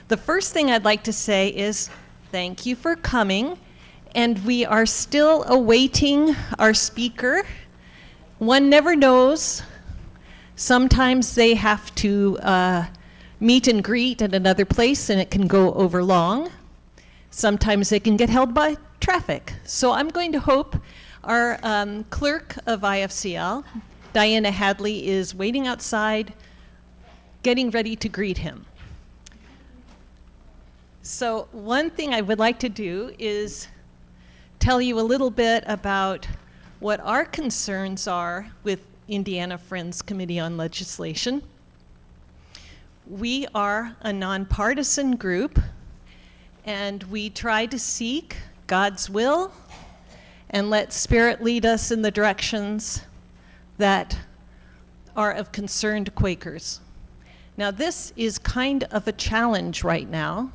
The first thing I'd like to say is thank you for coming, and we are still awaiting our speaker. One never knows. Sometimes they have to meet and greet at another place, and it can go over long. Sometimes they can get held by traffic. So I'm going to hope our clerk of IFCL, Diana Hadley, is waiting outside, getting ready to greet him. So one thing I would like to do is tell you a little bit about what our concerns are with Indiana Friends Committee on Legislation. We are a nonpartisan group, and we try to seek God's will and let Spirit lead us in the directions that are of concern to Quakers. Now, this is kind of a challenge right now,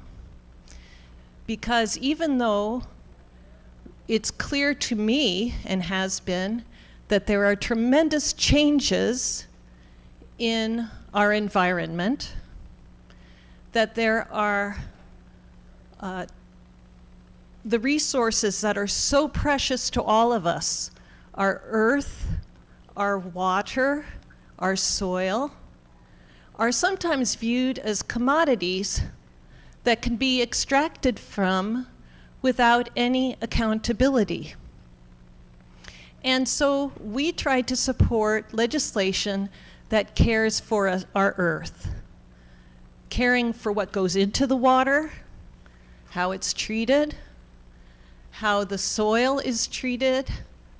because even though it's clear to me, and has been, that there are tremendous changes in our environment, that there are the resources that are so precious to all of us, our earth, our water, our soil, are sometimes viewed as commodities that can be extracted from without any accountability. And so we try to support legislation that cares for our earth, caring for what goes into the water, how it's treated, how the soil is treated,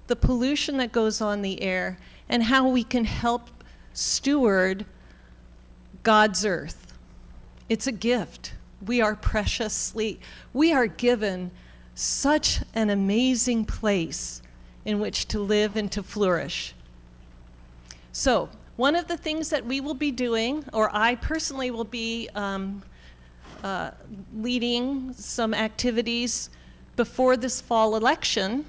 the pollution that goes on the air, and how we can help steward God's earth. It's a gift. We are given such an amazing place in which to live and to flourish. So one of the things that we will be doing, or I personally will be leading some activities before this fall election,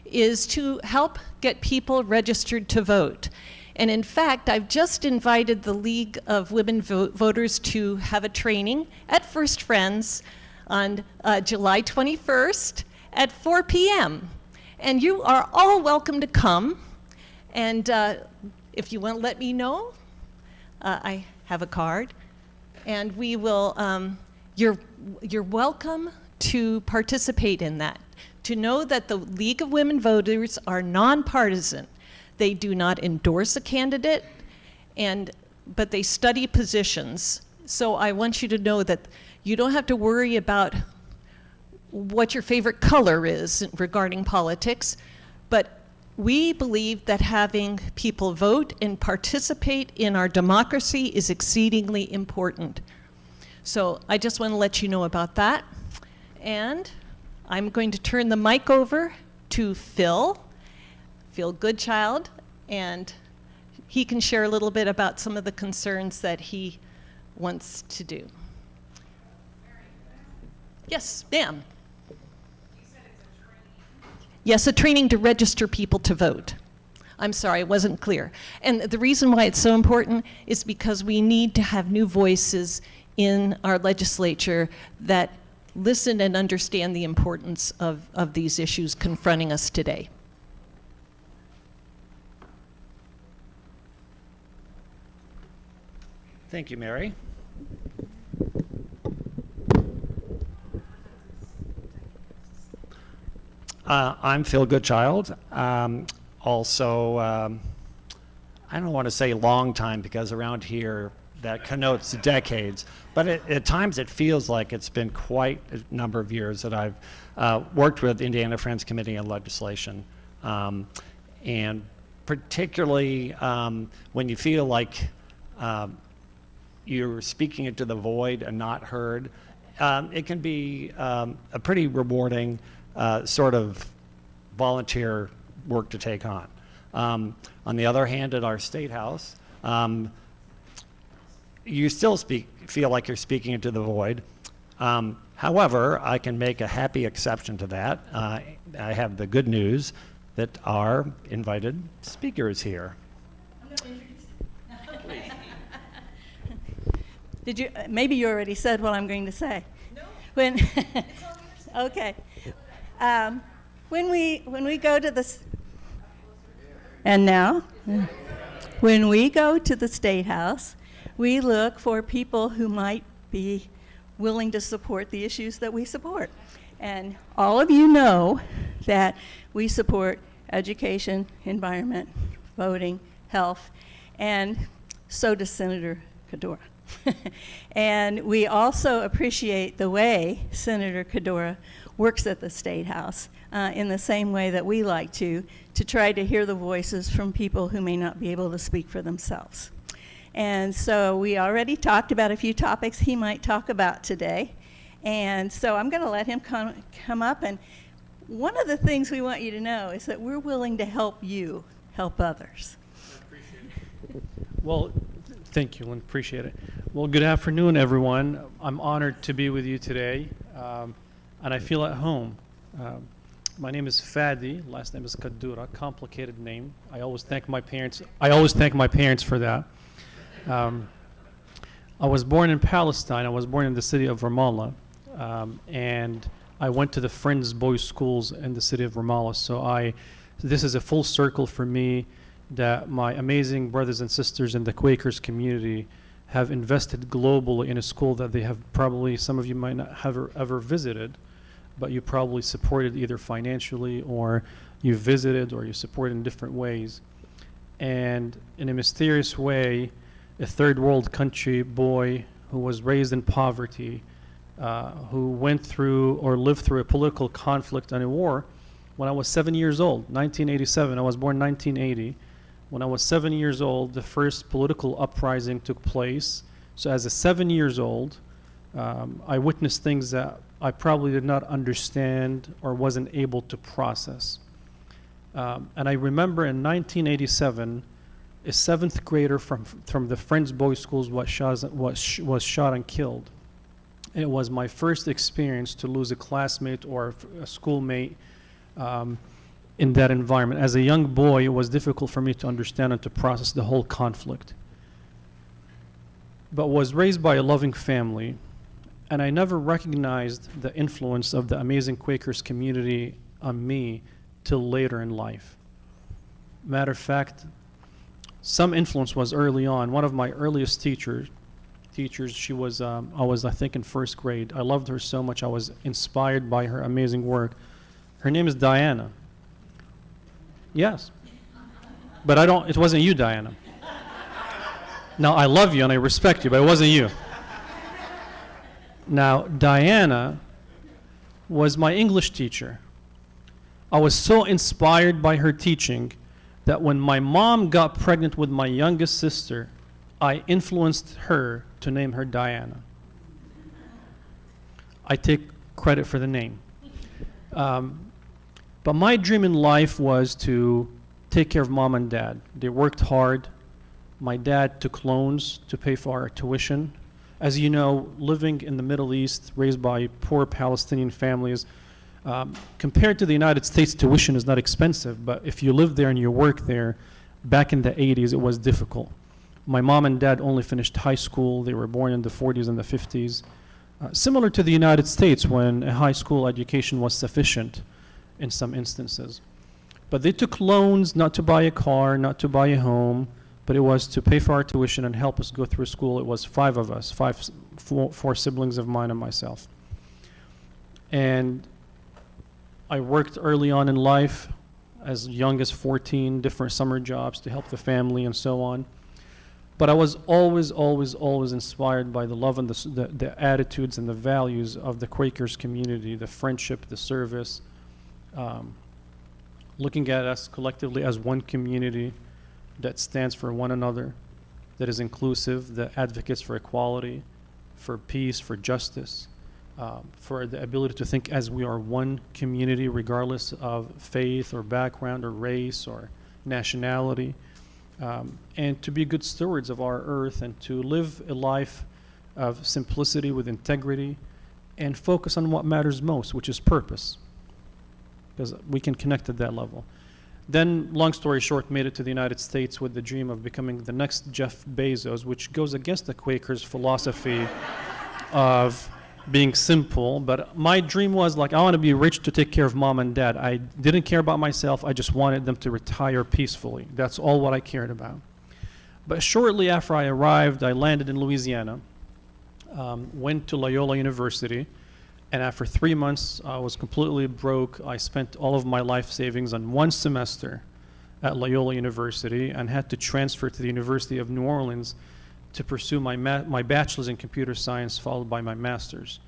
is to help get people registered to vote. And in fact, I've just invited the League of Women Voters to have a training at First Friends on July 21st at 4 p.m. And you are all welcome to come. And if you want to let me know, I have a card. And we will, you're welcome to participate in that. To know that the League of Women Voters are nonpartisan. They do not endorse a candidate, but they study positions. So I want you to know that you don't have to worry about what your favorite color is regarding politics, but we believe that having people vote and participate in our democracy is exceedingly important. So I just want to let you know about that. And I'm going to turn the mic over to Phil Goodchild, and he can share a little bit about some of the concerns that he wants to do. Yes, ma'am. You said it's a training. Yes, a training to register people to vote. I'm sorry, it wasn't clear. And the reason why it's so important is because we need to have new voices in our legislature that listen and understand the importance of these issues confronting us today. Thank you, Mary. I'm Phil Goodchild. Also, I don't want to say long time because around here that connotes decades, but at times it feels like it's been quite a number of years that I've worked with Indiana Friends Committee on Legislation. And particularly when you feel like you're speaking into the void and not heard, it can be a pretty rewarding sort of volunteer work to take on. On the other hand, at our State House, you still feel like you're speaking into the void. However, I can make a happy exception to that. I have the good news that our invited speaker is here. Did you? Maybe you already said what I'm going to say. No, When it's all yours. okay, when we go to the and now when we go to the State House, we look for people who might be willing to support the issues that we support. And all of you know that we support education, environment, voting, health, and so does Senator Qaddoura. And we also appreciate the way Senator Qaddoura works at the State House in the same way that we like to try to hear the voices from people who may not be able to speak for themselves. And so we already talked about a few topics he might talk about today. And so I'm going to let him come up. And one of the things we want you to know is that we're willing to help you help others. I appreciate it. Well, thank you, Lynn. Appreciate it. Well, good afternoon, everyone. I'm honored to be with you today, and I feel at home. My name is Fady. Last name is Qaddoura. Complicated name. I always thank my parents. For that. I was born in Palestine. I was born in the city of Ramallah, and I went to the Friends Boys Schools in the city of Ramallah. So this is a full circle for me that my amazing brothers and sisters in the Quakers community have invested globally in a school that they have probably, some of you might not have ever visited, but you probably supported either financially or you visited or you supported in different ways. And in a mysterious way, a third world country boy who was raised in poverty, who went through or lived through a political conflict and a war when I was 7 years old, 1987. I was born 1980. When I was 7 years old, the first political uprising took place. So as a 7 years old, I witnessed things that I probably did not understand or wasn't able to process. And I remember in 1987, a seventh grader from the Friends Boys Schools was shot and killed. And it was my first experience to lose a classmate or a schoolmate in that environment. As a young boy, it was difficult for me to understand and to process the whole conflict. But was raised by a loving family, and I never recognized the influence of the amazing Quakers community on me till later in life. Matter of fact, some influence was early on. One of my earliest teachers, she was, I was, I think, in first grade. I loved her so much. I was inspired by her amazing work. Her name is Diana. Yes. But it wasn't you, Diana. Now, I love you and I respect you, but it wasn't you. Now, Diana was my English teacher. I was so inspired by her teaching that when my mom got pregnant with my youngest sister, I influenced her to name her Diana. I take credit for the name. But my dream in life was to take care of mom and dad. They worked hard. My dad took loans to pay for our tuition. As you know, living in the Middle East, raised by poor Palestinian families, compared to the United States, tuition is not expensive, but if you live there and you work there, back in the 80s, it was difficult. My mom and dad only finished high school. They were born in the 40s and the 50s. Similar to the United States, when a high school education was sufficient in some instances. But they took loans not to buy a car, not to buy a home, but it was to pay for our tuition and help us go through school. It was five of us, four siblings of mine and myself. And I worked early on in life, as young as 14, different summer jobs to help the family and so on. But I was always, always, always inspired by the love and the attitudes and the values of the Quakers community, the friendship, the service, looking at us collectively as one community that stands for one another, that is inclusive, that advocates for equality, for peace, for justice, for the ability to think as we are one community regardless of faith or background or race or nationality, and to be good stewards of our earth and to live a life of simplicity with integrity and focus on what matters most, which is purpose, because we can connect at that level. Then, long story short, made it to the United States with the dream of becoming the next Jeff Bezos, which goes against the Quakers' philosophy of being simple. But my dream was like, I want to be rich to take care of mom and dad. I didn't care about myself. I just wanted them to retire peacefully. That's all what I cared about. But shortly after I arrived, I landed in Louisiana, went to Loyola University, and after 3 months, I was completely broke. I spent all of my life savings on one semester at Loyola University and had to transfer to the University of New Orleans to pursue my bachelor's in computer science, followed by my master's.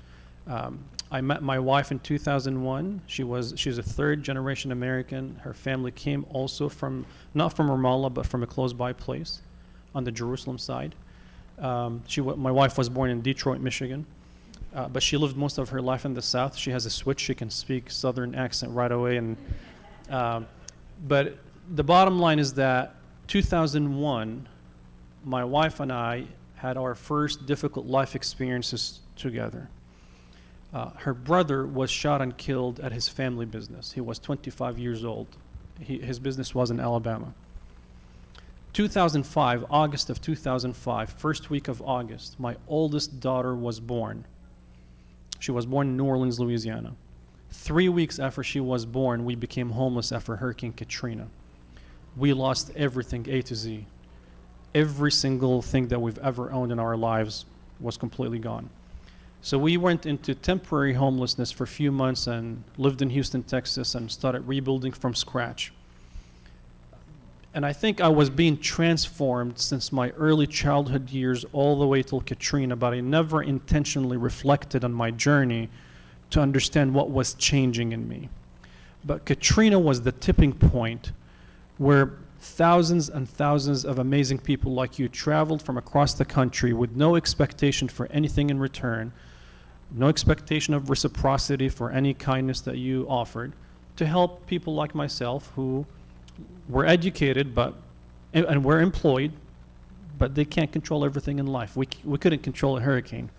I met my wife in 2001. She's a third-generation American. Her family came also not from Ramallah, but from a close-by place on the Jerusalem side. My wife was born in Detroit, Michigan. But she lived most of her life in the South. She has a switch. She can speak Southern accent right away. But the bottom line is that 2001, my wife and I had our first difficult life experiences together. Her brother was shot and killed at his family business. He was 25 years old. His business was in Alabama. 2005, August of 2005, first week of August, my oldest daughter was born. She was born in New Orleans, Louisiana. 3 weeks after she was born, we became homeless after Hurricane Katrina. We lost everything, A to Z. Every single thing that we've ever owned in our lives was completely gone. So we went into temporary homelessness for a few months and lived in Houston, Texas, and started rebuilding from scratch. And I think I was being transformed since my early childhood years all the way till Katrina, but I never intentionally reflected on my journey to understand what was changing in me. But Katrina was the tipping point where thousands and thousands of amazing people like you traveled from across the country with no expectation for anything in return, no expectation of reciprocity for any kindness that you offered, to help people like myself who were educated and were employed, but they can't control everything in life. We couldn't control a hurricane.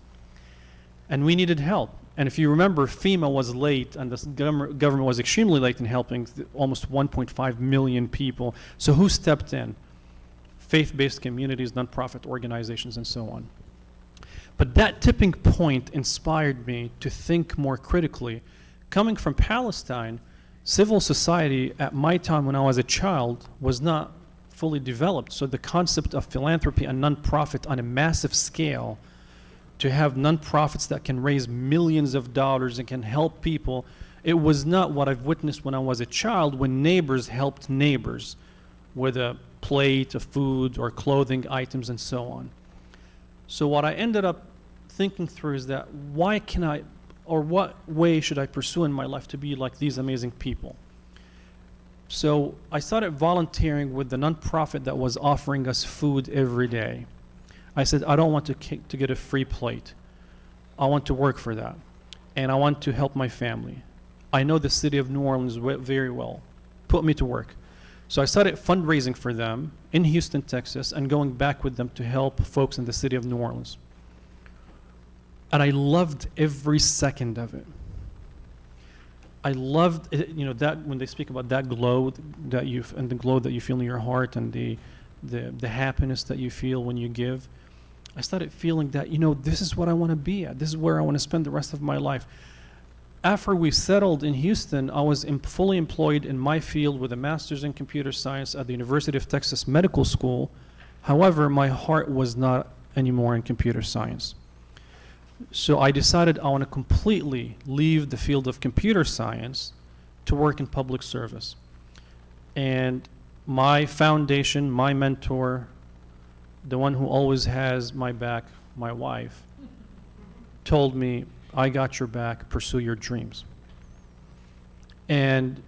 And we needed help. And if you remember, FEMA was late, and the government was extremely late in helping almost 1.5 million people. So who stepped in? Faith-based communities, nonprofit organizations, and so on. But that tipping point inspired me to think more critically. Coming from Palestine, civil society at my time when I was a child was not fully developed. So the concept of philanthropy and nonprofit on a massive scale, to have nonprofits that can raise millions of dollars and can help people, it was not what I've witnessed when I was a child, when neighbors helped neighbors with a plate of food or clothing items and so on. So what I ended up thinking through is that what way should I pursue in my life to be like these amazing people? So I started volunteering with the nonprofit that was offering us food every day. I said, I don't want to get a free plate. I want to work for that. And I want to help my family. I know the city of New Orleans very well. Put me to work. So I started fundraising for them in Houston, Texas, and going back with them to help folks in the city of New Orleans. And I loved every second of it. I loved it, that when they speak about that glow that the glow that you feel in your heart and the happiness that you feel when you give. I started feeling that, this is what I want to be at. This is where I want to spend the rest of my life. After we settled in Houston, I was fully employed in my field with a master's in computer science at the University of Texas Medical School. However, my heart was not anymore in computer science. So I decided I want to completely leave the field of computer science to work in public service. And my foundation, my mentor, the one who always has my back, my wife, told me, I got your back, pursue your dreams. And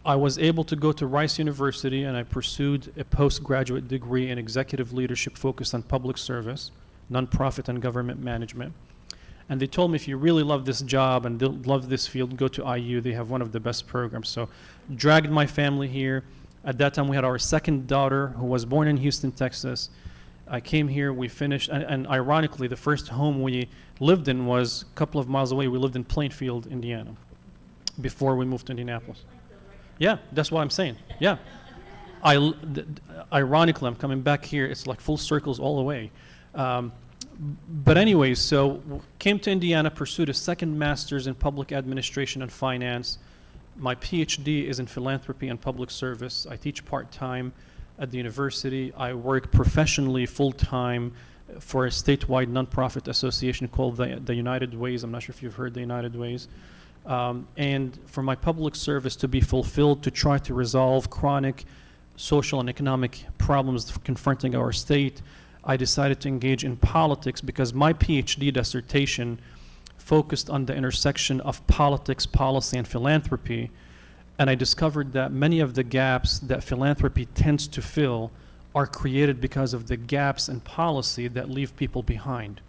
I was able to go to Rice University, and I pursued a postgraduate degree in executive leadership focused on public service, nonprofit and government management. And they told me, if you really love this job and love this field, go to IU. They have one of the best programs. So dragged my family here. At that time, we had our second daughter, who was born in Houston, Texas. I came here, we finished, and ironically, the first home we lived in was a couple of miles away. We lived in Plainfield, Indiana, before we moved to Indianapolis. Yeah, that's what I'm saying. Yeah. Ironically, I'm coming back here. It's like full circles all the way. But anyway, came to Indiana, pursued a second master's in public administration and finance. My PhD is in philanthropy and public service. I teach part-time at the university. I work professionally full-time for a statewide nonprofit association called the United Ways. I'm not sure if you've heard the United Ways. And for my public service to be fulfilled, to try to resolve chronic social and economic problems confronting our state, I decided to engage in politics because my PhD dissertation focused on the intersection of politics, policy, and philanthropy. And I discovered that many of the gaps that philanthropy tends to fill are created because of the gaps in policy that leave people behind.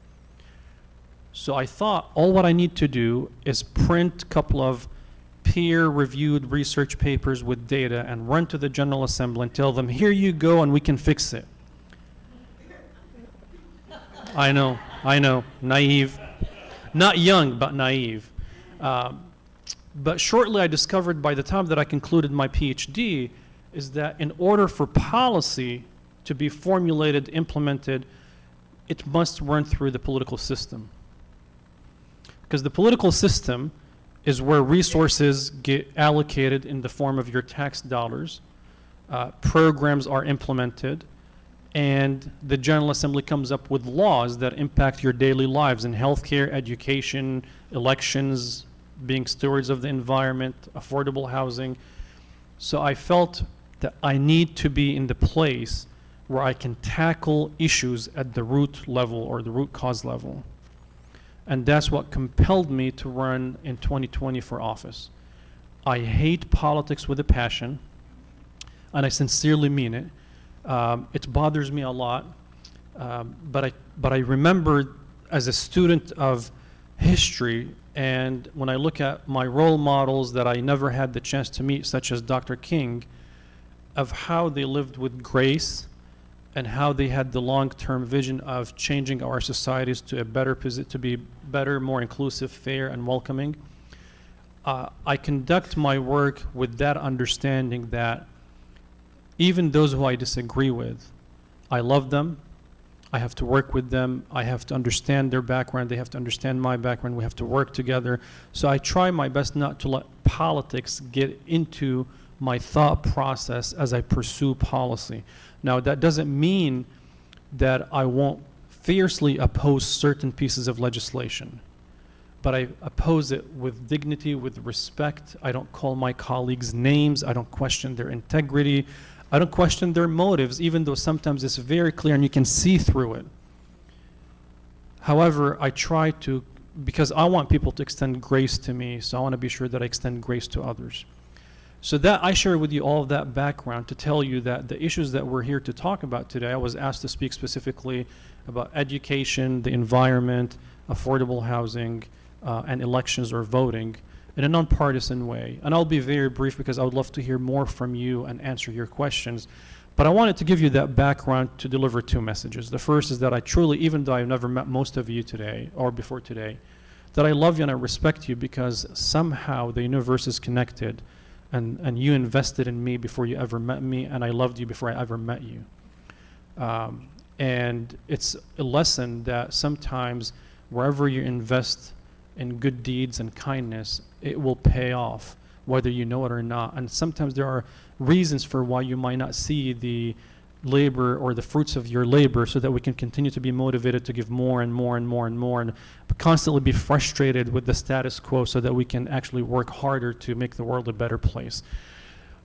So I thought all what I need to do is print a couple of peer-reviewed research papers with data and run to the General Assembly and tell them, here you go, and we can fix it. I know, naive. Not young, but naive. But shortly I discovered by the time that I concluded my PhD is that in order for policy to be formulated, implemented, it must run through the political system. Because the political system is where resources get allocated in the form of your tax dollars, programs are implemented, and the General Assembly comes up with laws that impact your daily lives in healthcare, education, elections, being stewards of the environment, affordable housing. So I felt that I need to be in the place where I can tackle issues at the root level or the root cause level. And that's what compelled me to run in 2020 for office. I hate politics with a passion, and I sincerely mean it. It bothers me a lot, but I remember as a student of history, and when I look at my role models that I never had the chance to meet, such as Dr. King, of how they lived with grace and how they had the long-term vision of changing our societies to a better position, to be better, more inclusive, fair, and welcoming. I conduct my work with that understanding that even those who I disagree with, I love them, I have to work with them, I have to understand their background, they have to understand my background, we have to work together. So I try my best not to let politics get into my thought process as I pursue policy. Now, that doesn't mean that I won't fiercely oppose certain pieces of legislation, but I oppose it with dignity, with respect. I don't call my colleagues names, I don't question their integrity, I don't question their motives, even though sometimes it's very clear and you can see through it. However, I try to, because I want people to extend grace to me, so I want to be sure that I extend grace to others. So that I share with you all of that background to tell you that the issues that we're here to talk about today, I was asked to speak specifically about education, the environment, affordable housing, and elections or voting in a nonpartisan way. And I'll be very brief because I would love to hear more from you and answer your questions. But I wanted to give you that background to deliver two messages. The first is that I truly, even though I've never met most of you today or before today, that I love you and I respect you because somehow the universe is connected and you invested in me before you ever met me, and I loved you before I ever met you. And it's a lesson that sometimes wherever you invest in good deeds and kindness, it will pay off, whether you know it or not. And sometimes there are reasons for why you might not see the labor or the fruits of your labor, so that we can continue to be motivated to give more and more and more and more, and constantly be frustrated with the status quo so that we can actually work harder to make the world a better place.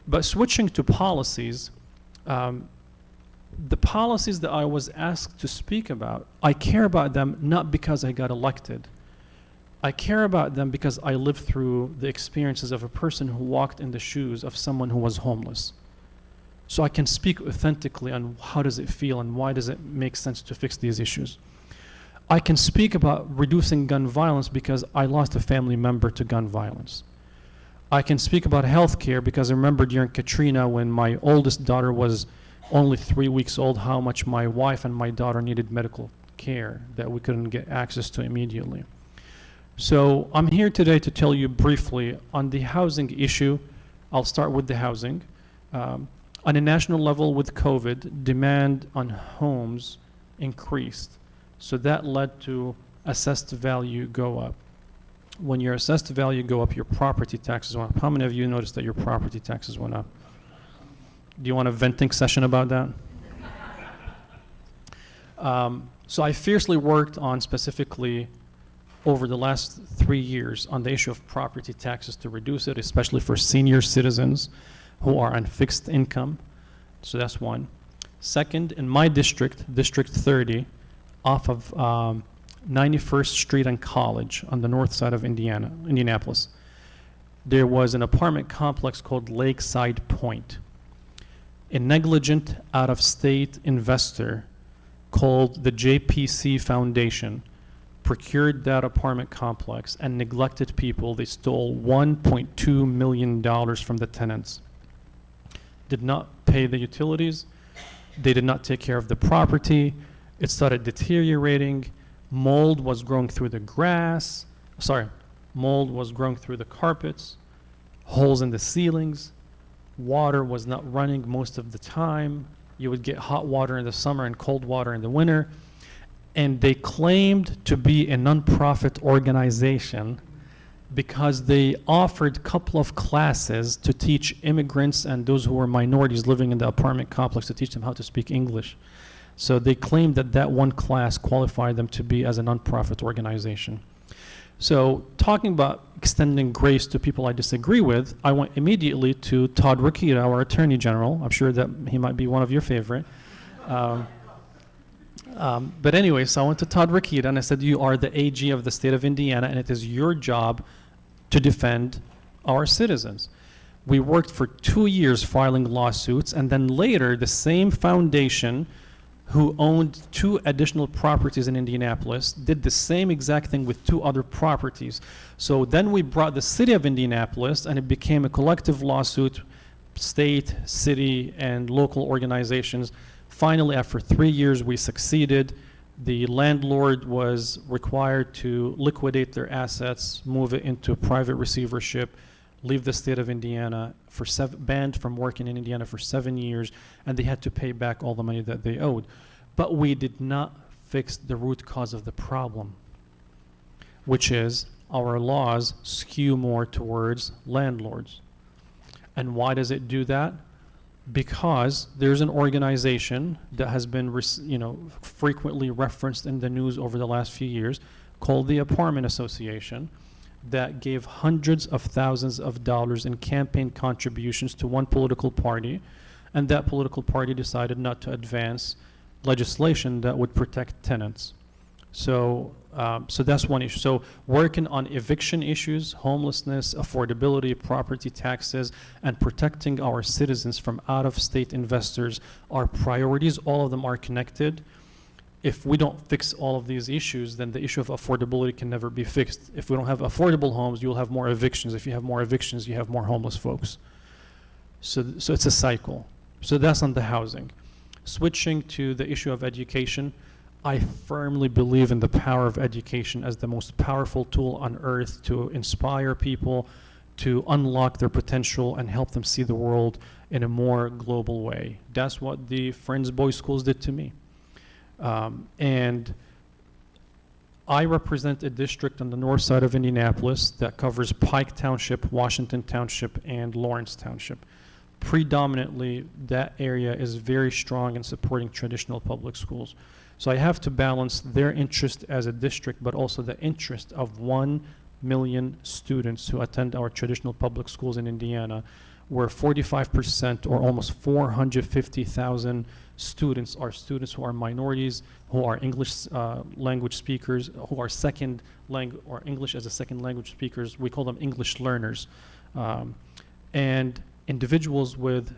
But switching to policies, the policies that I was asked to speak about, I care about them not because I got elected. I care about them because I lived through the experiences of a person who walked in the shoes of someone who was homeless. So I can speak authentically on how does it feel and why does it make sense to fix these issues. I can speak about reducing gun violence because I lost a family member to gun violence. I can speak about healthcare because I remember during Katrina, when my oldest daughter was only 3 weeks old, how much my wife and my daughter needed medical care that we couldn't get access to immediately. So I'm here today to tell you briefly on the housing issue. I'll start with the housing. On a national level with COVID, demand on homes increased. So that led to assessed value go up. When your assessed value go up, your property taxes went up. How many of you noticed that your property taxes went up? Do you want a venting session about that? So I fiercely worked on specifically over the last 3 years on the issue of property taxes to reduce it, especially for senior citizens who are on fixed income. So that's one. Second, in my district, District 30, off of 91st Street and College on the north side of Indianapolis, there was an apartment complex called Lakeside Point. A negligent out-of-state investor called the JPC Foundation procured that apartment complex and neglected people. They stole $1.2 million from the tenants. Did not pay the utilities. They did not take care of the property. It started deteriorating. Mold was growing through the grass. Mold was growing through the carpets. Holes in the ceilings. Water was not running most of the time. You would get hot water in the summer and cold water in the winter. And they claimed to be a nonprofit organization because they offered a couple of classes to teach immigrants and those who were minorities living in the apartment complex, to teach them how to speak English. So they claimed that that one class qualified them to be as a nonprofit organization. So talking about extending grace to people I disagree with, I went immediately to Todd Rokita, our Attorney General. I'm sure that he might be one of your favorite. But anyway, so I went to Todd Rokita and I said, you are the AG of the state of Indiana, and it is your job to defend our citizens. We worked for 2 years filing lawsuits, and then later the same foundation who owned 2 additional properties in Indianapolis did the same exact thing with 2 other properties. So then we brought the city of Indianapolis, and it became a collective lawsuit, state, city, and local organizations. Finally, after 3 years, we succeeded. The landlord was required to liquidate their assets, move it into private receivership, leave the state of Indiana, banned from working in Indiana for 7 years, and they had to pay back all the money that they owed. But we did not fix the root cause of the problem, which is our laws skew more towards landlords. And why does it do that? Because there's an organization that has been frequently referenced in the news over the last few years called the Apartment Association that gave hundreds of thousands of dollars in campaign contributions to one political party, and that political party decided not to advance legislation that would protect tenants. So that's one issue. So working on eviction issues, homelessness, affordability, property taxes, and protecting our citizens from out-of-state investors are priorities. All of them are connected. If we don't fix all of these issues, then the issue of affordability can never be fixed. If we don't have affordable homes, you'll have more evictions. If you have more evictions, you have more homeless folks. So it's a cycle. So that's on the housing. Switching to the issue of education, I firmly believe in the power of education as the most powerful tool on earth to inspire people, to unlock their potential and help them see the world in a more global way. That's what the Friends Boys Schools did to me. And I represent a district on the north side of Indianapolis that covers Pike Township, Washington Township, and Lawrence Township. Predominantly, that area is very strong in supporting traditional public schools. So I have to balance their interest as a district, but also the interest of 1 million students who attend our traditional public schools in Indiana, where 45% or almost 450,000 students are students who are minorities, who are English language speakers, who are second language or English as a second language speakers. We call them English learners. And individuals with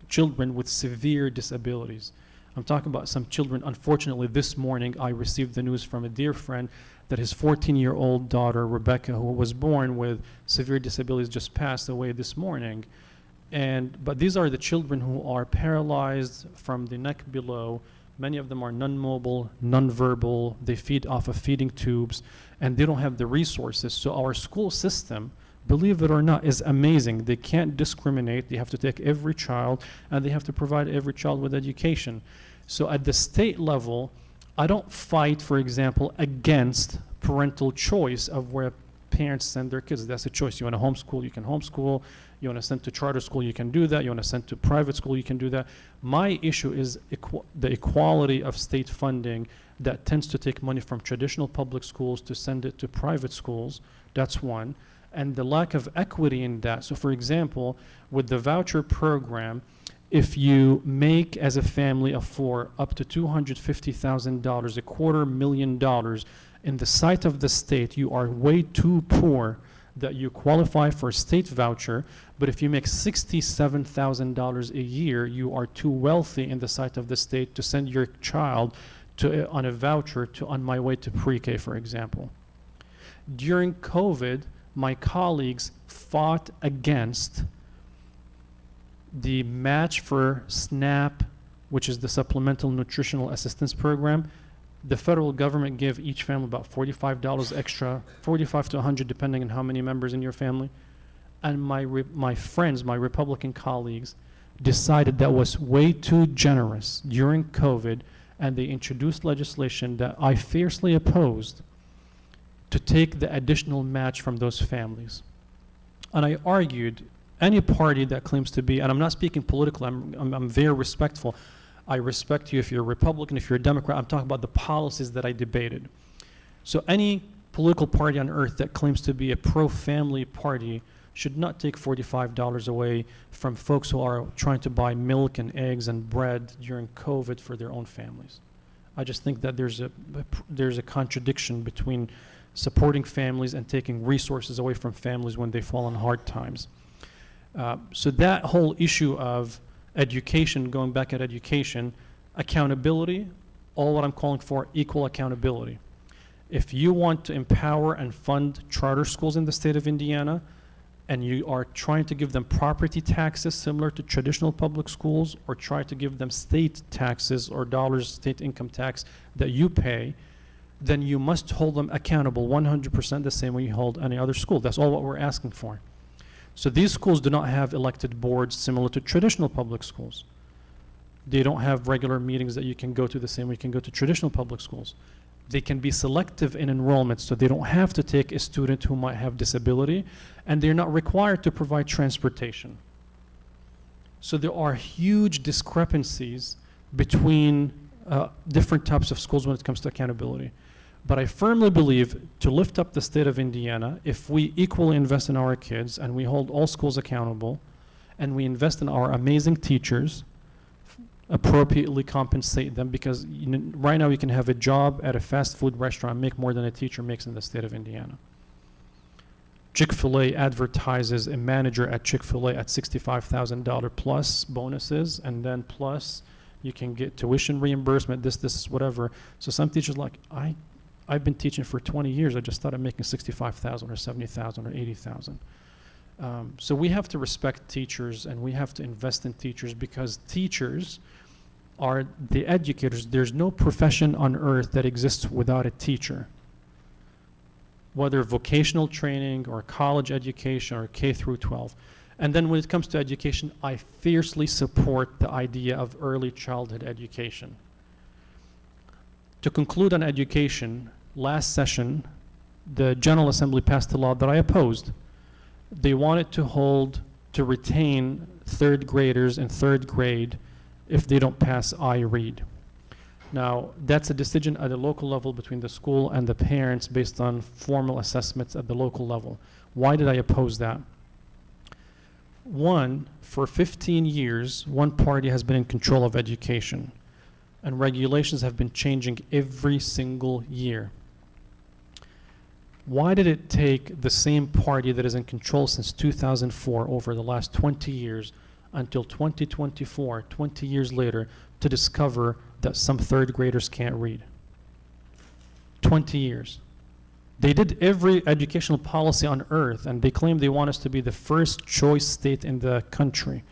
children with severe disabilities. I'm talking about some children. Unfortunately, this morning I received the news from a dear friend that his 14-year-old daughter, Rebecca, who was born with severe disabilities, just passed away this morning. But these are the children who are paralyzed from the neck below. Many of them are non-mobile, non-verbal. They feed off of feeding tubes, and they don't have the resources. So our school system, believe it or not, is amazing. They can't discriminate. They have to take every child, and they have to provide every child with education. So at the state level, I don't fight, for example, against parental choice of where parents send their kids. That's a choice. You want to homeschool, you can homeschool. You want to send to charter school, you can do that. You want to send to private school, you can do that. My issue is the equality of state funding that tends to take money from traditional public schools to send it to private schools. That's one. And the lack of equity in that. So for example, with the voucher program, if you make as a family of four up to $250,000, $250,000 in the sight of the state, you are way too poor that you qualify for a state voucher. But if you make $67,000 a year, you are too wealthy in the sight of the state to send your child to on a voucher to On My Way to Pre-K, for example. During COVID, my colleagues fought against the match for SNAP, which is the Supplemental Nutritional Assistance Program. The federal government gave each family about $45 extra, 45 to 100 depending on how many members in your family. And my friends, my Republican colleagues, decided that was way too generous during COVID, and they introduced legislation that I fiercely opposed to take the additional match from those families. And I argued, any party that claims to be, and I'm not speaking politically, I'm very respectful. I respect you if you're a Republican, if you're a Democrat. I'm talking about the policies that I debated. So any political party on earth that claims to be a pro-family party should not take $45 away from folks who are trying to buy milk and eggs and bread during COVID for their own families. I just think that there's a contradiction between supporting families and taking resources away from families when they fall in hard times. So that whole issue of education, going back at education, accountability, all what I'm calling for, equal accountability. If you want to empower and fund charter schools in the state of Indiana, and you are trying to give them property taxes similar to traditional public schools, or try to give them state taxes or dollars state income tax that you pay, then you must hold them accountable 100% the same way you hold any other school. That's all what we're asking for. So these schools do not have elected boards similar to traditional public schools. They don't have regular meetings that you can go to the same way you can go to traditional public schools. They can be selective in enrollment, so they don't have to take a student who might have disability, and they're not required to provide transportation. So there are huge discrepancies between different types of schools when it comes to accountability. But I firmly believe to lift up the state of Indiana, if we equally invest in our kids and we hold all schools accountable, and we invest in our amazing teachers, appropriately compensate them, because right now you can have a job at a fast food restaurant, make more than a teacher makes in the state of Indiana. Chick-fil-A advertises a manager at Chick-fil-A at $65,000 plus bonuses, and then plus you can get tuition reimbursement, this, whatever. So some teachers are like, I've been teaching for 20 years. I just thought I'm making $65,000 or $70,000 or $80,000. So we have to respect teachers, and we have to invest in teachers, because teachers are the educators. There's no profession on earth that exists without a teacher, whether vocational training or college education or K through 12. And then when it comes to education, I fiercely support the idea of early childhood education. To conclude on education, last session, the General Assembly passed a law that I opposed. They wanted to retain third graders in third grade if they don't pass I-read. Now, that's a decision at a local level between the school and the parents based on formal assessments at the local level. Why did I oppose that? One, for 15 years, one party has been in control of education, and regulations have been changing every single year. Why did it take the same party that is in control since 2004 over the last 20 years until 2024, 20 years later, to discover that some third graders can't read? 20 years. They did every educational policy on earth, and they claim they want us to be the first choice state in the country.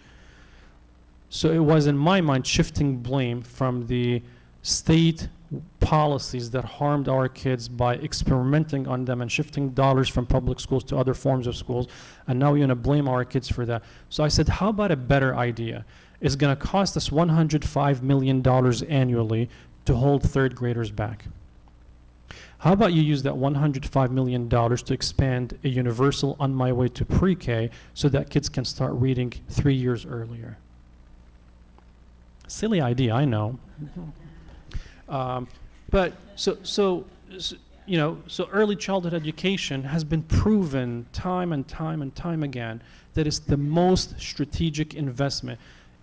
So it was, in my mind, shifting blame from the state policies that harmed our kids by experimenting on them and shifting dollars from public schools to other forms of schools, and now you're going to blame our kids for that. So I said, how about a better idea? It's going to cost us $105 million annually to hold third graders back. How about you use that $105 million to expand a universal On My Way to Pre-K so that kids can start reading 3 years earlier? Silly idea, I know. But so early childhood education has been proven time and time and time again that it's the most strategic investment.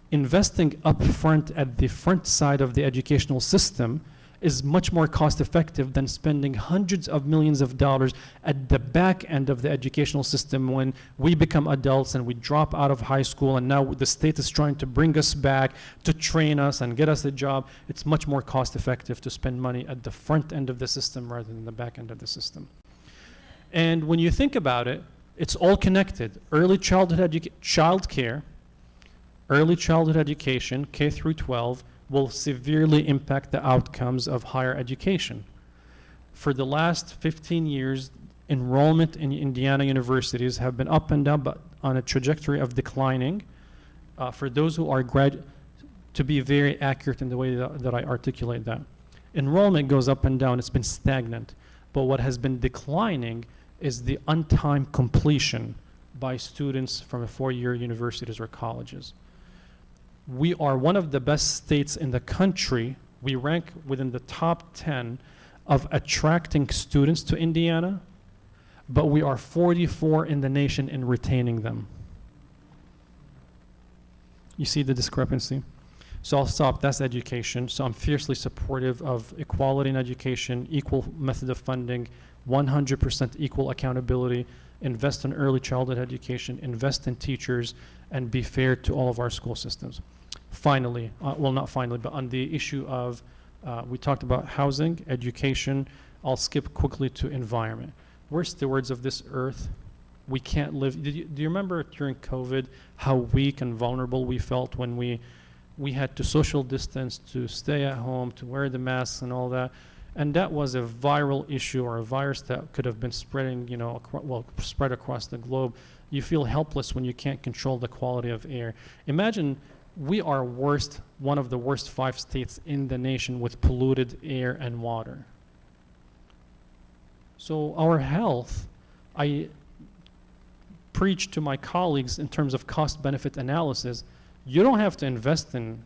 Investing up front at the front side of the educational system is much more cost effective than spending hundreds of millions of dollars at the back end of the educational system when we become adults and we drop out of high school, and now the state is trying to bring us back to train us and get us a job. It's much more cost effective to spend money at the front end of the system rather than the back end of the system. And when you think about it, it's all connected. Early childhood child care, early childhood education, K through 12, will severely impact the outcomes of higher education. For the last 15 years, enrollment in Indiana universities have been up and down, but on a trajectory of declining. For those who are to be very accurate in the way that I articulate that. Enrollment goes up and down, it's been stagnant. But what has been declining is the on-time completion by students from four-year universities or colleges. We are one of the best states in the country. We rank within the top 10 of attracting students to Indiana, but we are 44 in the nation in retaining them. You see the discrepancy? So I'll stop. That's education. So I'm fiercely supportive of equality in education, equal method of funding, 100% equal accountability, invest in early childhood education, invest in teachers, and be fair to all of our school systems. Finally, well, not finally, but on the issue of, we talked about housing, education. I'll skip quickly to environment. We're stewards of this earth. We can't live. Do you remember during COVID how weak and vulnerable we felt when we had to social distance, to stay at home, to wear the masks and all that? And that was a viral issue or a virus that could have been spreading, spread across the globe. You feel helpless when you can't control the quality of air. Imagine we are one of the worst 5 states in the nation with polluted air and water. So our health, I preach to my colleagues in terms of cost-benefit analysis. You don't have to invest in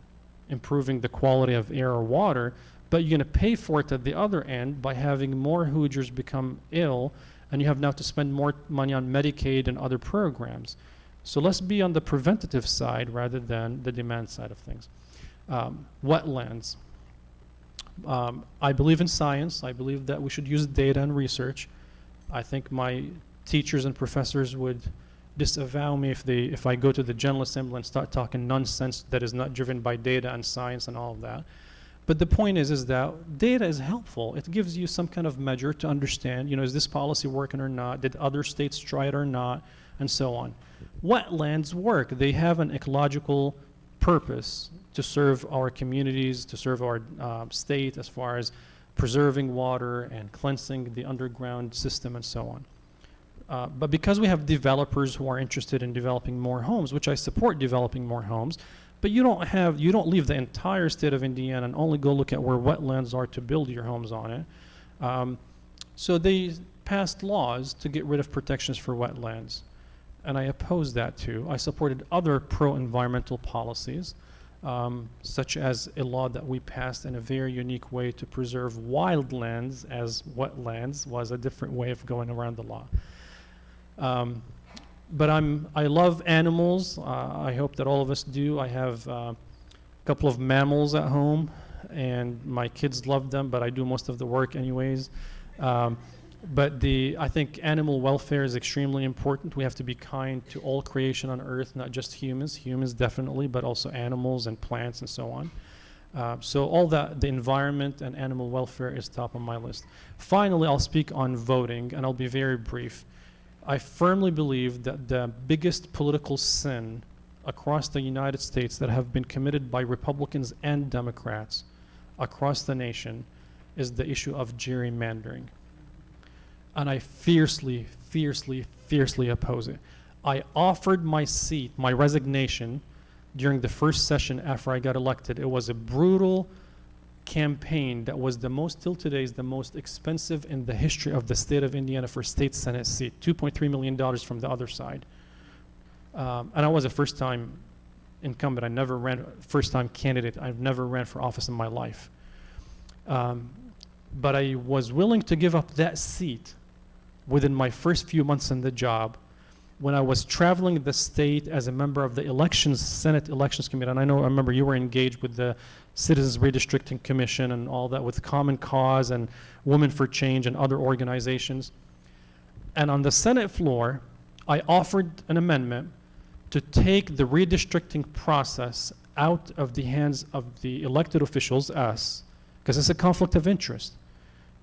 improving the quality of air or water, but you're going to pay for it at the other end by having more Hoosiers become ill, and you have now to spend more money on Medicaid and other programs. So let's be on the preventative side rather than the demand side of things. Wetlands. I believe in science. I believe that we should use data and research. I think my teachers and professors would disavow me if I go to the General Assembly and start talking nonsense that is not driven by data and science and all of that. But the point is that data is helpful. It gives you some kind of measure to understand, is this policy working or not? Did other states try it or not? And so on. Wetlands work. They have an ecological purpose to serve our communities, to serve our state as far as preserving water and cleansing the underground system and so on. But because we have developers who are interested in developing more homes, which I support developing more homes, but you don't leave the entire state of Indiana and only go look at where wetlands are to build your homes on it. So they passed laws to get rid of protections for wetlands. And I opposed that too. I supported other pro-environmental policies, such as a law that we passed in a very unique way to preserve wildlands as wetlands was a different way of going around the law. But I love animals. I hope that all of us do. I have a couple of mammals at home, and my kids love them, but I do most of the work anyways. But I think animal welfare is extremely important. We have to be kind to all creation on earth, not just humans. Humans definitely, but also animals and plants and so on. So all that, the environment and animal welfare is top on my list. Finally, I'll speak on voting, and I'll be very brief. I firmly believe that the biggest political sin across the United States that have been committed by Republicans and Democrats across the nation is the issue of gerrymandering. And I fiercely, fiercely, fiercely oppose it. I offered my seat, my resignation, during the first session after I got elected. It was a brutal campaign that was till today is the most expensive in the history of the state of Indiana for state Senate seat, $2.3 million from the other side. And I was a first-time incumbent. I never ran, first-time candidate. I've never ran for office in my life. But I was willing to give up that seat within my first few months in the job when I was traveling the state as a member of the Senate Elections Committee. And I remember you were engaged with the Citizens Redistricting Commission and all that with Common Cause and Women for Change and other organizations. And on the Senate floor, I offered an amendment to take the redistricting process out of the hands of the elected officials, us, because it's a conflict of interest.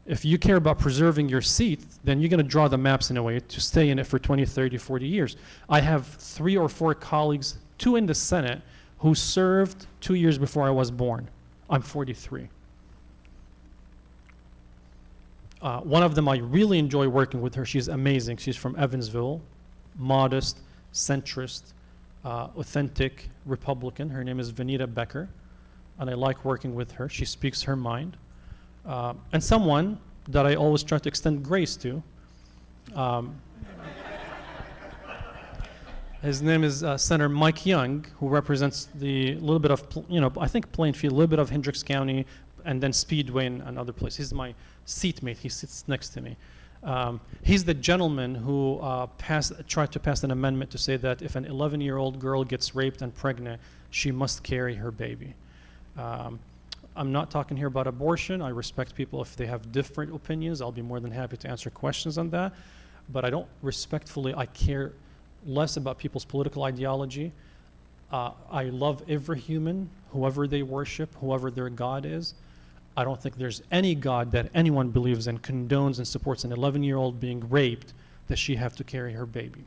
If you care about preserving your seat, then you're going to draw the maps in a way to stay in it for 20, 30, 40 years. I have 3 or 4 colleagues, 2 in the Senate, who served 2 years before I was born. I'm 43. One of them, I really enjoy working with her. She's amazing. She's from Evansville, modest, centrist, authentic Republican. Her name is Vanita Becker, and I like working with her. She speaks her mind. And someone that I always try to extend grace to. His name is Senator Mike Young, who represents the little bit of, I think Plainfield, a little bit of Hendricks County, and then Speedway and other places. He's my seatmate. He sits next to me. He's the gentleman who tried to pass an amendment to say that if an 11-year-old girl gets raped and pregnant, she must carry her baby. I'm not talking here about abortion. I respect people if they have different opinions. I'll be more than happy to answer questions on that. But I care less about people's political ideology. I love every human, whoever they worship, whoever their God is. I don't think there's any God that anyone believes in condones and supports an 11-year-old being raped that she have to carry her baby.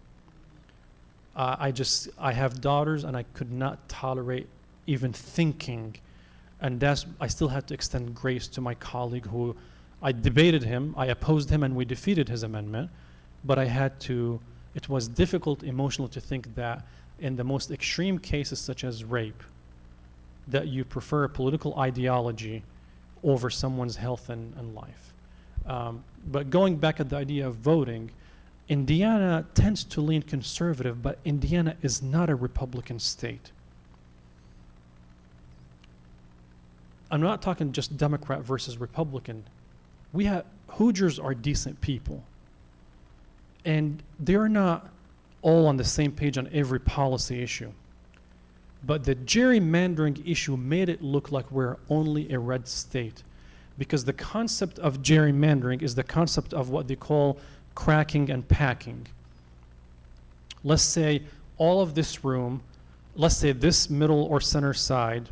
I have daughters, and I could not tolerate even thinking. And I still had to extend grace to my colleague who I debated him, I opposed him, and we defeated his amendment. But it was difficult emotionally to think that in the most extreme cases such as rape, that you prefer a political ideology over someone's health and life. But going back at the idea of voting, Indiana tends to lean conservative, but Indiana is not a Republican state. I'm not talking just Democrat versus Republican. Hoosiers are decent people. And they're not all on the same page on every policy issue. But the gerrymandering issue made it look like we're only a red state. Because the concept of gerrymandering is the concept of what they call cracking and packing. Let's say all of this room, let's say this middle or center side,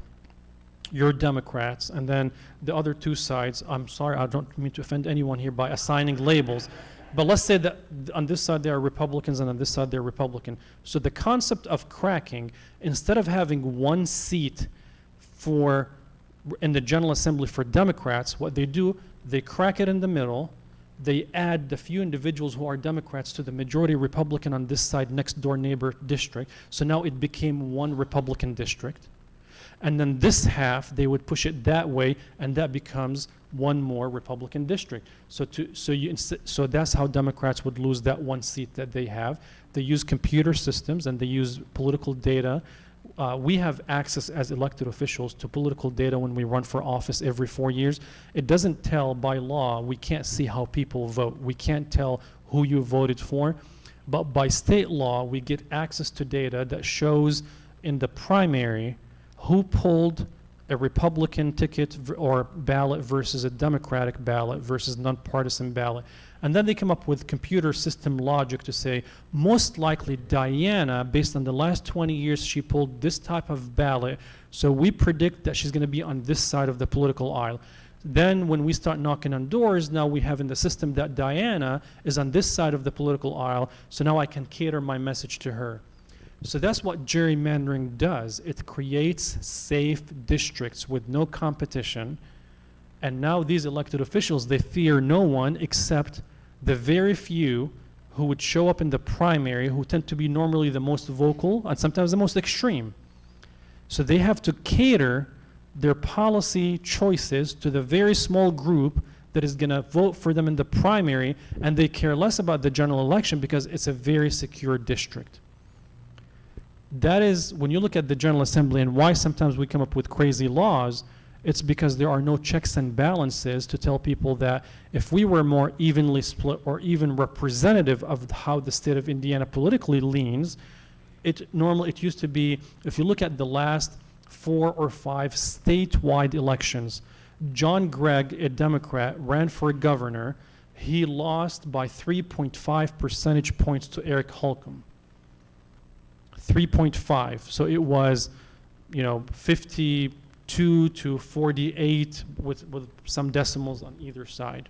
you're Democrats, and then the other 2 sides, I'm sorry, I don't mean to offend anyone here by assigning labels, but let's say that on this side they are Republicans and on this side they're Republican. So the concept of cracking, instead of having 1 seat in the General Assembly for Democrats, what they do, they crack it in the middle, they add the few individuals who are Democrats to the majority Republican on this side, next door neighbor district, so now it became 1 Republican district. And then this half, they would push it that way, and that becomes 1 more Republican district. So that's how Democrats would lose that 1 seat that they have. They use computer systems and they use political data. We have access as elected officials to political data when we run for office every 4 years. It doesn't tell by law. We can't see how people vote. We can't tell who you voted for. But by state law, we get access to data that shows in the primary who pulled a Republican ticket or ballot versus a Democratic ballot versus nonpartisan ballot. And then they come up with computer system logic to say, most likely Diana, based on the last 20 years, she pulled this type of ballot, so we predict that she's going to be on this side of the political aisle. Then when we start knocking on doors, now we have in the system that Diana is on this side of the political aisle, so now I can cater my message to her. So that's what gerrymandering does. It creates safe districts with no competition And now these elected officials, they fear no one except the very few who would show up in the primary, who tend to be normally the most vocal and sometimes the most extreme. So they have to cater their policy choices to the very small group that is going to vote for them in the primary, and they care less about the general election because it's a very secure district. That is, when you look at the General Assembly and why sometimes we come up with crazy laws, it's because there are no checks and balances to tell people that if we were more evenly split or even representative of how the state of Indiana politically leans, it used to be, if you look at the last 4 or 5 statewide elections, John Gregg, a Democrat, ran for governor. He lost by 3.5 percentage points to Eric Holcomb. 3.5. So it was, 52 to 48 with some decimals on either side.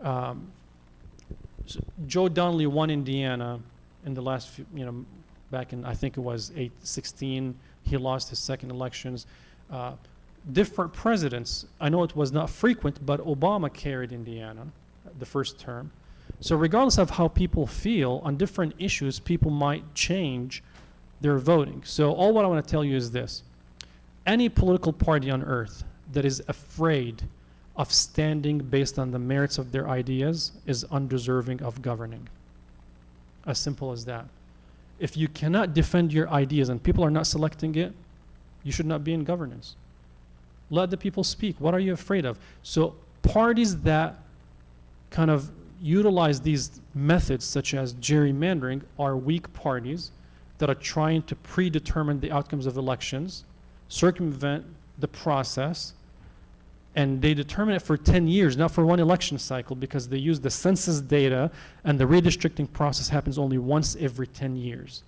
So Joe Donnelly won Indiana in the last few, back in, I think it was 8/16. He lost his second elections. Different presidents, I know it was not frequent, but Obama carried Indiana the first term. So regardless of how people feel on different issues, people might change their voting. So all what I want to tell you is this. Any political party on earth that is afraid of standing based on the merits of their ideas is undeserving of governing. As simple as that. If you cannot defend your ideas and people are not selecting it, you should not be in governance. Let the people speak. What are you afraid of? So parties that kind of utilize these methods, such as gerrymandering, are weak parties that are trying to predetermine the outcomes of elections, circumvent the process, and they determine it for 10 years, not for one election cycle, because they use the census data, and the redistricting process happens only once every 10 years.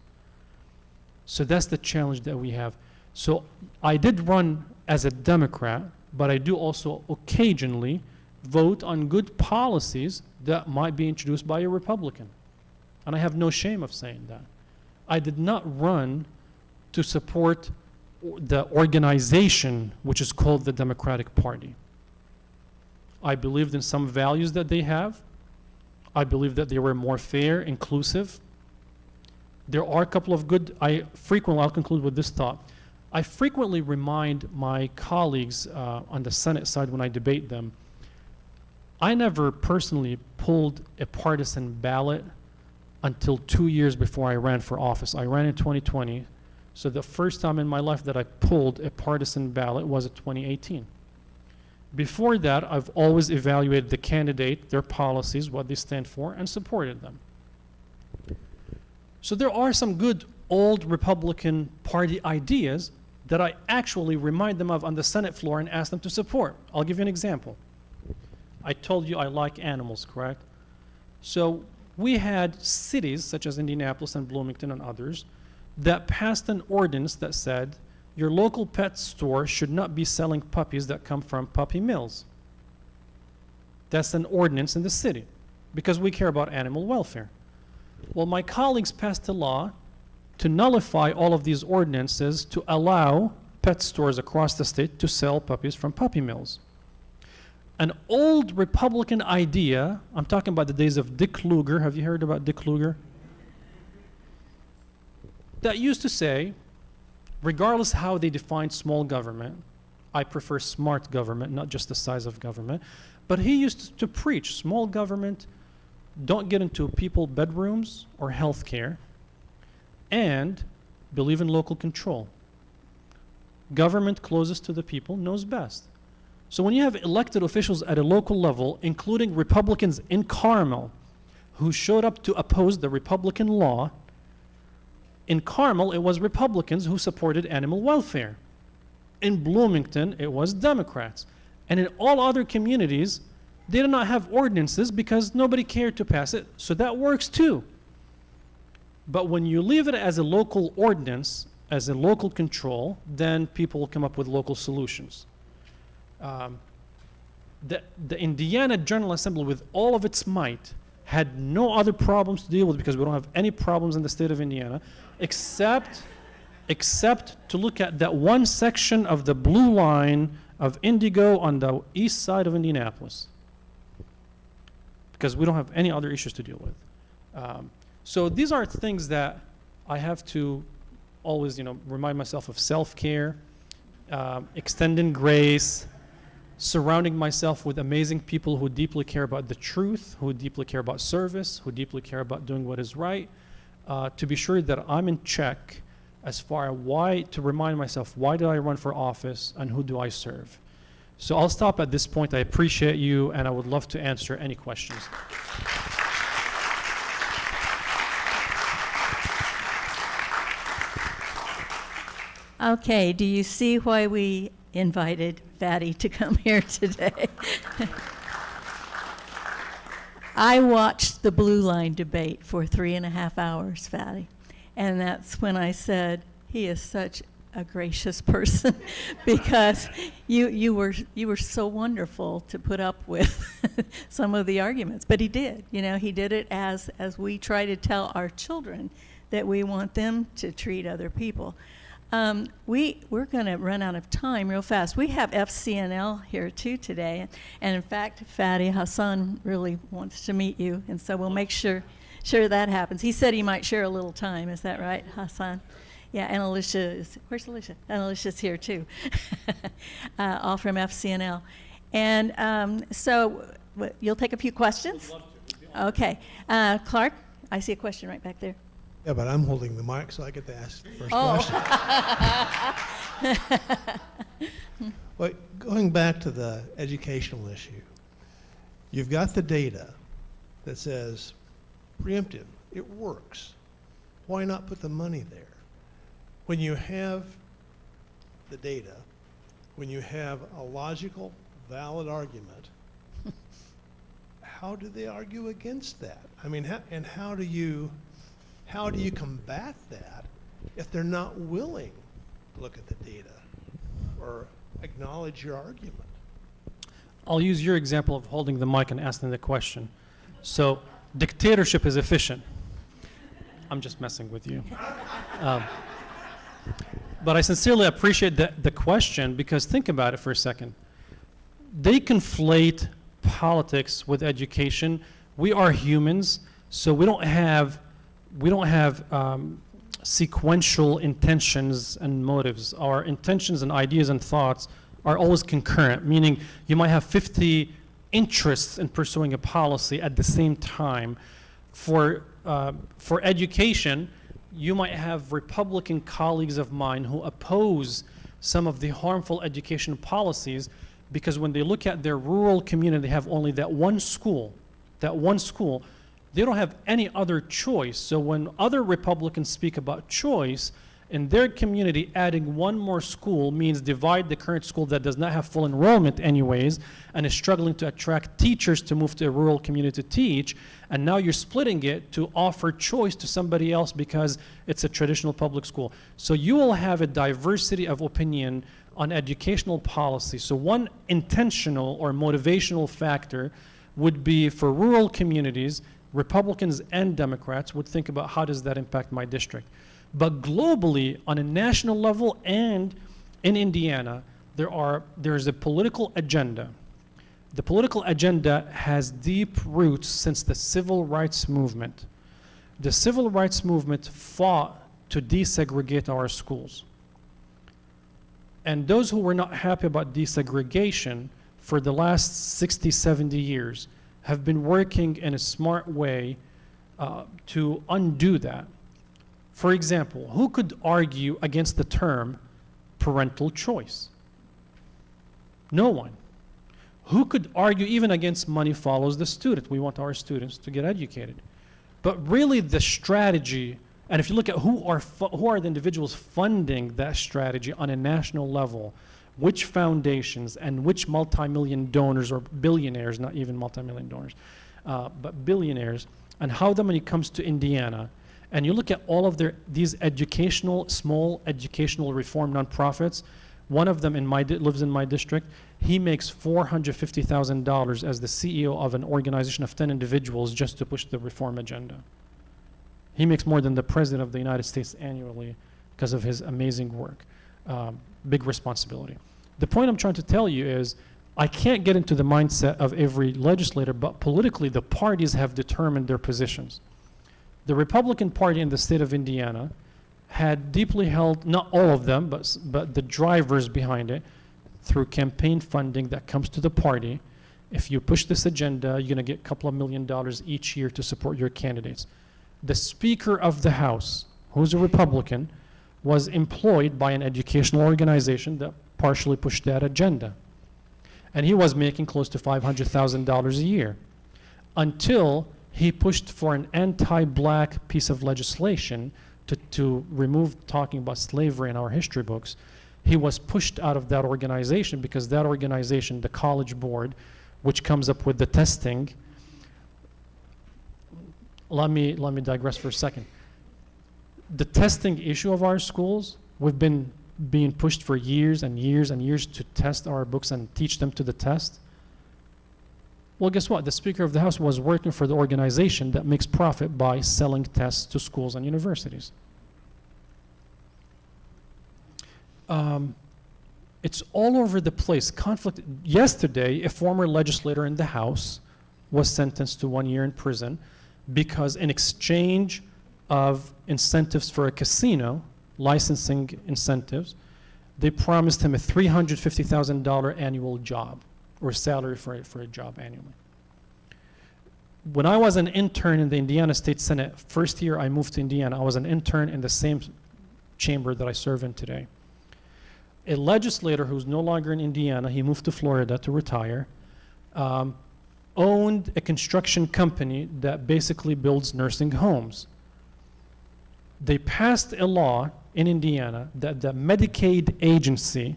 So that's the challenge that we have. So I did run as a Democrat, but I do also occasionally vote on good policies that might be introduced by a Republican. And I have no shame of saying that. I did not run to support the organization which is called the Democratic Party. I believed in some values that they have. I believe that they were more fair, inclusive. There are a couple of good, I'll conclude with this thought. I frequently remind my colleagues on the Senate side when I debate them, I never personally pulled a partisan ballot until 2 years before I ran for office. I ran in 2020, so the first time in my life that I pulled a partisan ballot was in 2018. Before that, I've always evaluated the candidate, their policies, what they stand for, and supported them. So there are some good old Republican Party ideas that I actually remind them of on the Senate floor and ask them to support. I'll give you an example. I told you I like animals, correct? So we had cities such as Indianapolis and Bloomington and others that passed an ordinance that said your local pet store should not be selling puppies that come from puppy mills. That's an ordinance in the city because we care about animal welfare. Well, my colleagues passed a law to nullify all of these ordinances to allow pet stores across the state to sell puppies from puppy mills. An old Republican idea, I'm talking about the days of Dick Lugar. Have you heard about Dick Lugar? That used to say, regardless how they define small government, I prefer smart government, not just the size of government, but he used to preach small government, don't get into people bedrooms or health care, and believe in local control. Government closest to the people knows best. So when you have elected officials at a local level, including Republicans in Carmel, who showed up to oppose the Republican law, in Carmel it was Republicans who supported animal welfare. In Bloomington it was Democrats. And in all other communities, they did not have ordinances because nobody cared to pass it, so that works too. But when you leave it as a local ordinance, as a local control, then people will come up with local solutions. The Indiana General Assembly, with all of its might, had no other problems to deal with because we don't have any problems in the state of Indiana, except to look at that one section of the blue line of Indigo on the east side of Indianapolis, because we don't have any other issues to deal with. So these are things that I have to always, remind myself of self-care, extending grace, surrounding myself with amazing people who deeply care about the truth, who deeply care about service, who deeply care about doing what is right, to be sure that I'm in check as far as to remind myself, why did I run for office and who do I serve? So I'll stop at this point. I appreciate you, and I would love to answer any questions. Okay, do you see why we invited Fady to come here today? I watched the Blue Line debate for 3.5 hours, Fady, and that's when I said, he is such a gracious person, because you were so wonderful to put up with some of the arguments. But he did, he did it as we try to tell our children that we want them to treat other people. We're going to run out of time real fast. We have FCNL here too today, and in fact, Fady, Hassan really wants to meet you, and so we'll make sure that happens. He said he might share a little time. Is that right, Hassan? Yeah, and where's Alicia? And Alicia's here too, all from FCNL. And so you'll take a few questions? Okay. Clark, I see a question right back there. Yeah, but I'm holding the mic, so I get to ask the first question. But going back to the educational issue, you've got the data that says preemptive, it works. Why not put the money there? When you have the data, when you have a logical, valid argument, how do they argue against that? I mean, how do you combat that if they're not willing to look at the data or acknowledge your argument? I'll use your example of holding the mic and asking the question. So, dictatorship is efficient. I'm just messing with you. But I sincerely appreciate the question, because think about it for a second. They conflate politics with education. We are humans, so we don't have sequential intentions and motives. Our intentions and ideas and thoughts are always concurrent, meaning you might have 50 interests in pursuing a policy at the same time. For education, you might have Republican colleagues of mine who oppose some of the harmful education policies, because when they look at their rural community, they have only that one school, they don't have any other choice. So when other Republicans speak about choice, in their community, adding one more school means divide the current school that does not have full enrollment anyways and is struggling to attract teachers to move to a rural community to teach, and now you're splitting it to offer choice to somebody else because it's a traditional public school. So you will have a diversity of opinion on educational policy. So one intentional or motivational factor would be for rural communities, Republicans and Democrats would think about how does that impact my district. But globally, on a national level and in Indiana, there's a political agenda. The political agenda has deep roots since the civil rights movement. The civil rights movement fought to desegregate our schools. And those who were not happy about desegregation for the last 60, 70 years have been working in a smart way to undo that. For example, who could argue against the term parental choice? No one. Who could argue even against money follows the student? We want our students to get educated. But really the strategy, and if you look at who are the individuals funding that strategy on a national level, which foundations and which multi-million donors or billionaires, not even multi-million donors, but billionaires, and how the money comes to Indiana, and you look at all of these small educational reform nonprofits. One of them lives in my district. He makes $450,000 as the CEO of an organization of 10 individuals just to push the reform agenda. He makes more than the President of the United States annually because of his amazing work. Big responsibility. The point I'm trying to tell you is I can't get into the mindset of every legislator, but politically the parties have determined their positions. The Republican Party in the state of Indiana had deeply held, not all of them, but the drivers behind it, through campaign funding that comes to the party. If you push this agenda, you're going to get a couple of $1 million each year to support your candidates. The Speaker of the House, who's a Republican, was employed by an educational organization that partially pushed that agenda. And he was making close to $500,000 a year until he pushed for an anti-black piece of legislation to remove talking about slavery in our history books. He was pushed out of that organization because that organization, the College Board, which comes up with the testing. Let me digress for a second. The testing issue of our schools, we've been being pushed for years and years and years to test our books and teach them to the test. Well, guess what? The Speaker of the House was working for the organization that makes profit by selling tests to schools and universities. It's all over the place. Conflict. Yesterday, a former legislator in the House was sentenced to 1 year in prison because in exchange of incentives for a casino, licensing incentives, they promised him a $350,000 annual job or salary for a job annually. When I was an intern in the Indiana State Senate, first year I moved to Indiana, I was an intern in the same chamber that I serve in today. A legislator who's no longer in Indiana, he moved to Florida to retire, owned a construction company that basically builds nursing homes. They passed a law in Indiana that the Medicaid agency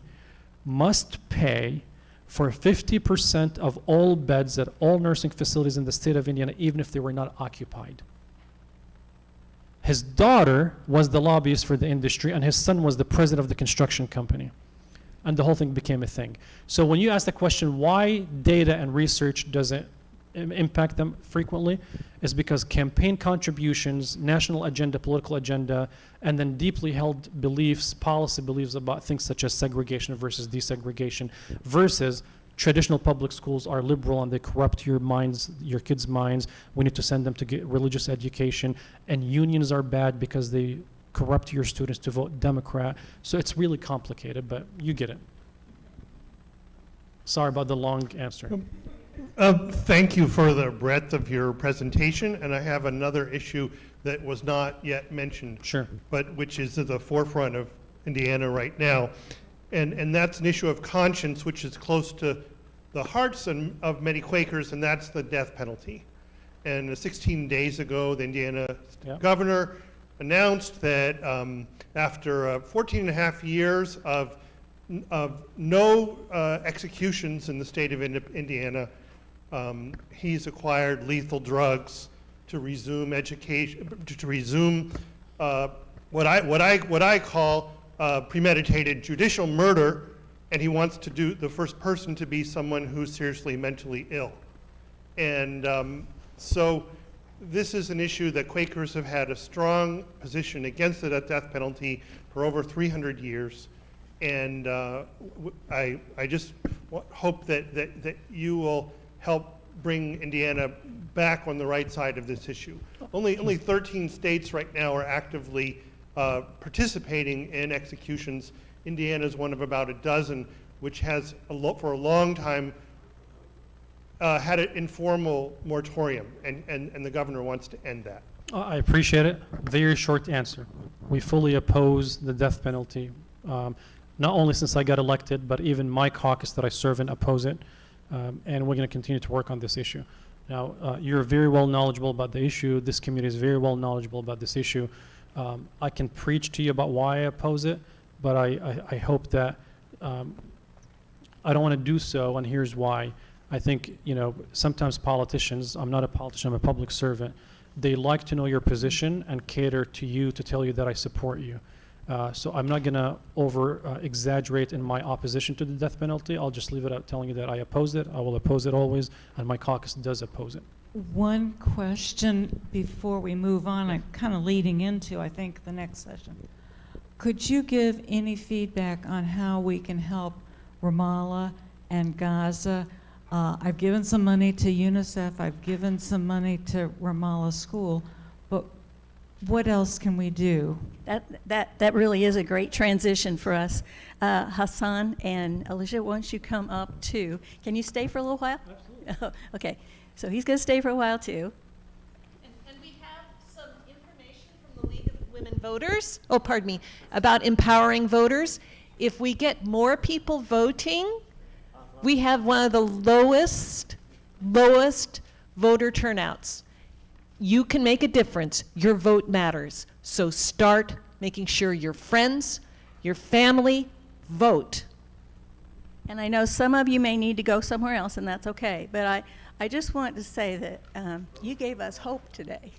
must pay for 50% of all beds at all nursing facilities in the state of Indiana, even if they were not occupied. His daughter was the lobbyist for the industry, and his son was the president of the construction company. And the whole thing became a thing. So when you ask the question, why data and research doesn't impact them frequently, is because campaign contributions, national agenda, political agenda, and then deeply held beliefs, policy beliefs about things such as segregation versus desegregation versus traditional public schools are liberal and they corrupt your minds, your kids' minds. We need to send them to get religious education. And unions are bad because they corrupt your students to vote Democrat. So it's really complicated, but you get it. Sorry about the long answer. Thank you for the breadth of your presentation, and I have another issue that was not yet mentioned. Sure. But which is at the forefront of Indiana right now. And that's an issue of conscience, which is close to the hearts of many Quakers, and that's the death penalty. And 16 days ago, the Indiana governor announced that after 14 and a half years of no executions in the state of Indiana, he's acquired lethal drugs to resume education, to resume what I call premeditated judicial murder, and he wants to do the first person to be someone who's seriously mentally ill. And so this is an issue that Quakers have had a strong position against the death penalty for over 300 years. And I just hope that you will help bring Indiana back on the right side of this issue. Only 13 states right now are actively participating in executions. Indiana is one of about a dozen, which has for a long time had an informal moratorium, and the governor wants to end that. I appreciate it. Very short answer. We fully oppose the death penalty. Not only since I got elected, but even my caucus that I serve in oppose it. And we're going to continue to work on this issue. Now, you're very well knowledgeable about the issue. This community is very well knowledgeable about this issue. I can preach to you about why I oppose it, but I hope that I don't want to do so, and here's why. I think, sometimes politicians, I'm not a politician, I'm a public servant, they like to know your position and cater to you to tell you that I support you. So I'm not going to exaggerate in my opposition to the death penalty. I'll just leave it out telling you that I oppose it. I will oppose it always, and my caucus does oppose it. One question before we move on, I'm kind of leading into, I think, the next session. Could you give any feedback on how we can help Ramallah and Gaza. I've given some money to UNICEF. I've given some money to Ramallah School. But what else can we do? That really is a great transition for us. Hassan and Alicia, why don't you come up too? Can you stay for a little while? Absolutely. Okay, so he's going to stay for a while too. And we have some information from the League of Women Voters, oh, pardon me, about empowering voters. If we get more people voting, we have one of the lowest voter turnouts. You can make a difference. Your vote matters. So start making sure your friends, your family vote. And I know some of you may need to go somewhere else, and that's okay. But I just want to say that you gave us hope today.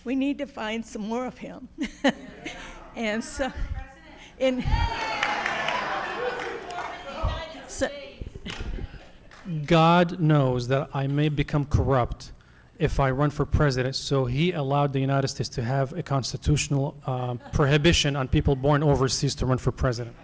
We need to find some more of him. And so, God knows that I may become corrupt if I run for president, so he allowed the United States to have a constitutional prohibition on people born overseas to run for president.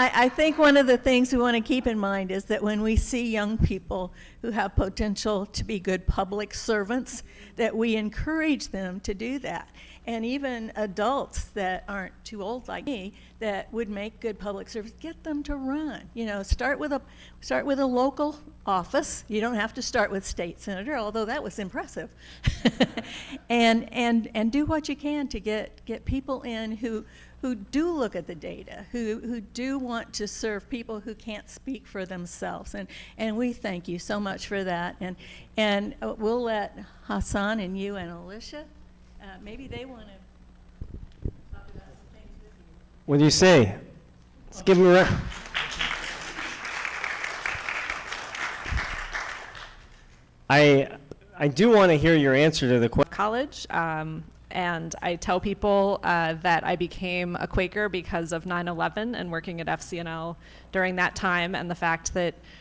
I think one of the things we want to keep in mind is that when we see young people who have potential to be good public servants, that we encourage them to do that. And even adults that aren't too old like me that would make good public service, get them to run. You know, start with a local office. You don't have to start with state senator, although that was impressive. and do what you can to get people in who do look at the data, who do want to serve people who can't speak for themselves. And we thank you so much for that. And we'll let Hassan and you and Alicia, maybe they want to talk about some things with you. What do you say? Let's give him a round. I do want to hear your answer to the question. College, and I tell people that I became a Quaker because of 9/11 and working at FCNL during that time, and the fact that